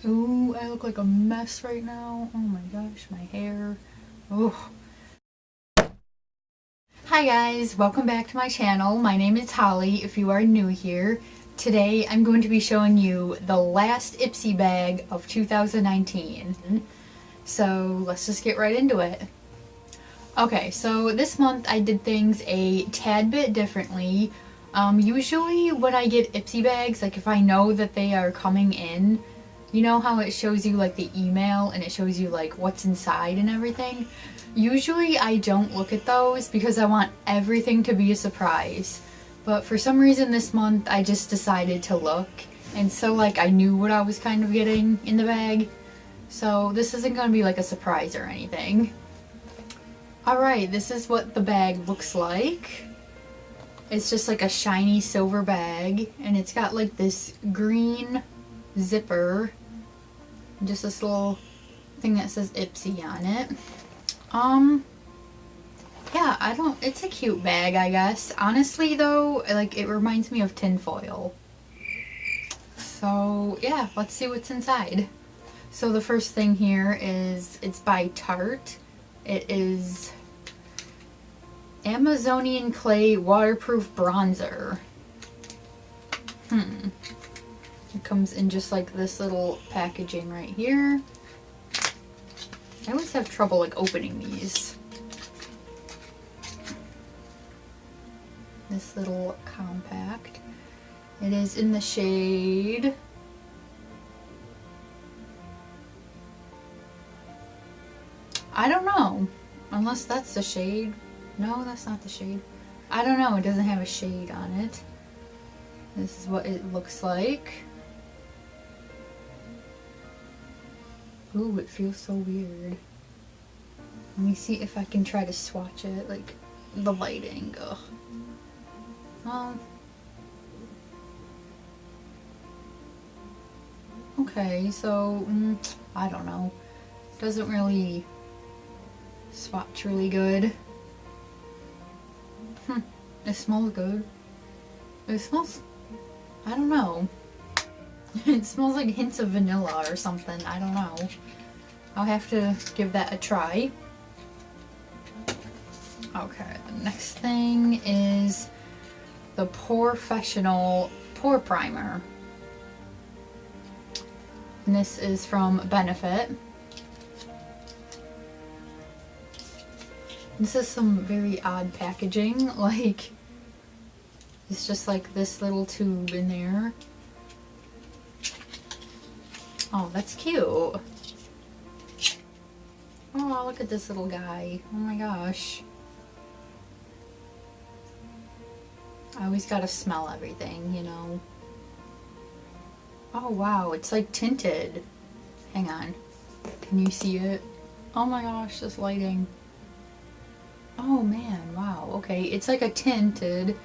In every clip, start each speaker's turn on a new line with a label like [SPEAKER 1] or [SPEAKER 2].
[SPEAKER 1] Ooh, I look like a mess right now. Oh my gosh, my hair. Oh. Hi guys, welcome back to my channel. My name is Holly if you are new here. Today I'm going to be showing you the last iPSY bag of 2019. So let's just get right into it. Okay, so this month I did things a tad bit differently. Usually when I get iPSY bags, like if I know that they are coming in, you know how it shows you like the email and it shows you like what's inside and everything? Usually I don't look at those because I want everything to be a surprise. But for some reason this month I just decided to look, and so like I knew what I was kind of getting in the bag. So this isn't going to be like a surprise or anything. Alright, this is what the bag looks like. It's just like a shiny silver bag, and it's got like this green zipper. Just this little thing that says iPSY on it. Yeah, it's a cute bag, I guess. Honestly though, like it reminds me of tinfoil. So yeah, let's see what's inside. So the first thing here is, it's by Tarte. It is Amazonian Clay Waterproof Bronzer. It comes in just like this little packaging right here. I always have trouble like opening these. This little compact. It is in the shade I don't know, unless that's the shade. No, that's not the shade. I don't know, it doesn't have a shade on it. This is what it looks like. Ooh, it feels so weird. Let me see if I can try to swatch it, like the lighting. Ugh. Okay, so I don't know. Doesn't really swatch really good. It smells good. It smells, I don't know. It smells like hints of vanilla or something. I don't know. I'll have to give that a try. Okay, the next thing is the Professional Pore Primer. And this is from Benefit. This is some very odd packaging. Like, it's just like this little tube in there. Oh, that's cute. Oh, look at this little guy. Oh my gosh. I always gotta smell everything, you know. Oh wow, it's like tinted. Hang on. Can you see it? Oh my gosh, this lighting. Oh man, wow. Okay, it's like a tinted.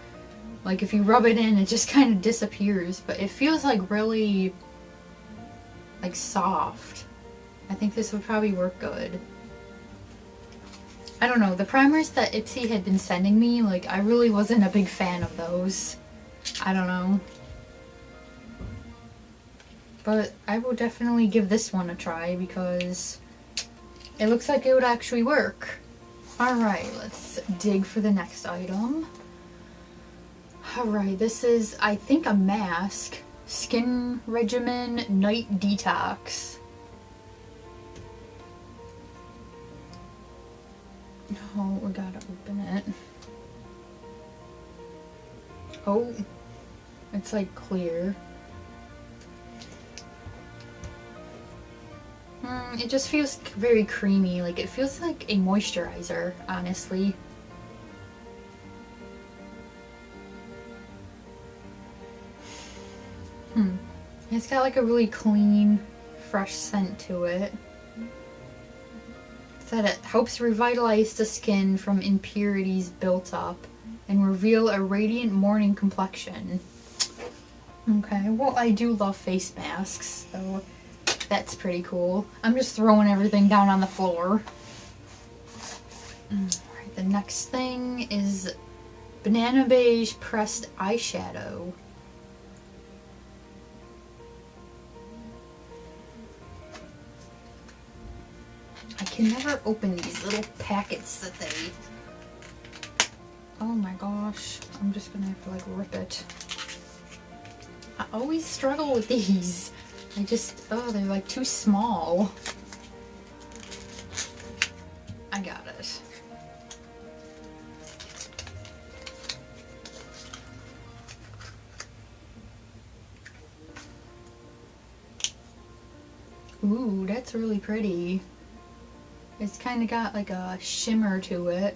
[SPEAKER 1] Like if you rub it in, it just kind of disappears. But it feels like really like soft. I think this would probably work good. I don't know, the primers that iPSY had been sending me, like I really wasn't a big fan of those. I don't know. But I will definitely give this one a try because it looks like it would actually work. Alright, let's dig for the next item. Alright, this is, I think, a mask. Skin Regimen Night Detox. Oh, we gotta open it. Oh, it's like clear. It just feels very creamy. Like it feels like a moisturizer, honestly. It's got like a really clean, fresh scent to it. It said it helps revitalize the skin from impurities built up and reveal a radiant morning complexion. Okay, well I do love face masks, so that's pretty cool. I'm just throwing everything down on the floor. Alright, the next thing is Banana Beige Pressed Eyeshadow. I can never open these little packets that they... Oh my gosh. I'm just gonna have to like rip it. I always struggle with these. I just, oh, they're like too small. I got it. Ooh, that's really pretty. It's kind of got like a shimmer to it.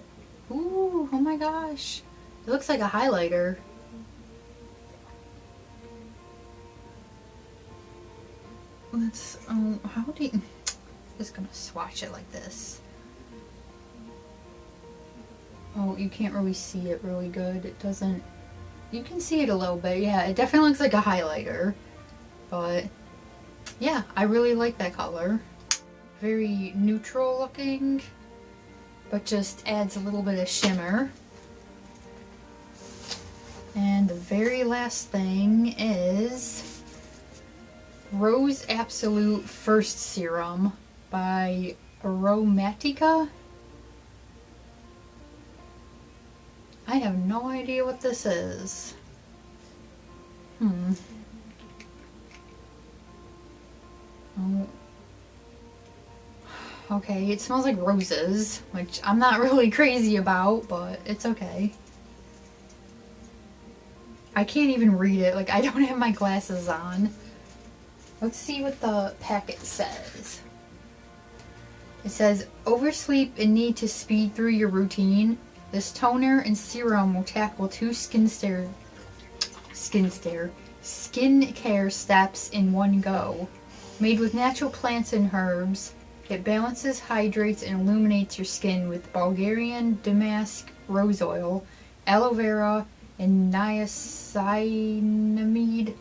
[SPEAKER 1] Ooh, oh my gosh. It looks like a highlighter. Let's, how do you... Just gonna swatch it like this. Oh, you can't really see it really good. It doesn't... You can see it a little bit, yeah. It definitely looks like a highlighter. But, yeah, I really like that color. Very neutral looking, but just adds a little bit of shimmer. And the very last thing is Rose Absolute First Serum by Aromatica. I have no idea what this is. Oh. Okay, it smells like roses, which I'm not really crazy about, but it's okay. I can't even read it, like I don't have my glasses on. Let's see what the packet says. It says, oversleep and need to speed through your routine. This toner and serum will tackle two skincare steps in one go. Made with natural plants and herbs, it balances, hydrates, and illuminates your skin with Bulgarian damask rose oil, aloe vera, and niacinamide. It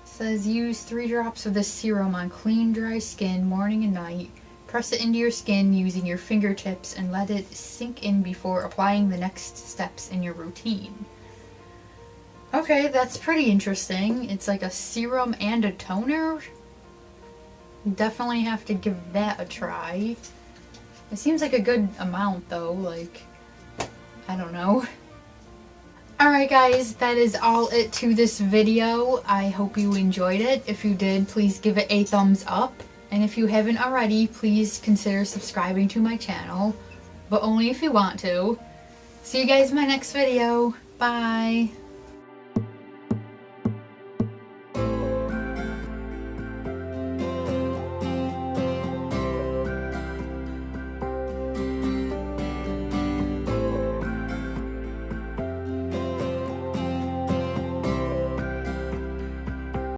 [SPEAKER 1] says use 3 drops of this serum on clean, dry skin morning and night. Press it into your skin using your fingertips and let it sink in before applying the next steps in your routine. Okay, that's pretty interesting. It's like a serum and a toner. Definitely have to give that a try. It seems like a good amount though, like, I don't know. Alright guys, that is all it to this video. I hope you enjoyed it. If you did, please give it a thumbs up. And if you haven't already, please consider subscribing to my channel. But only if you want to. See you guys in my next video. Bye!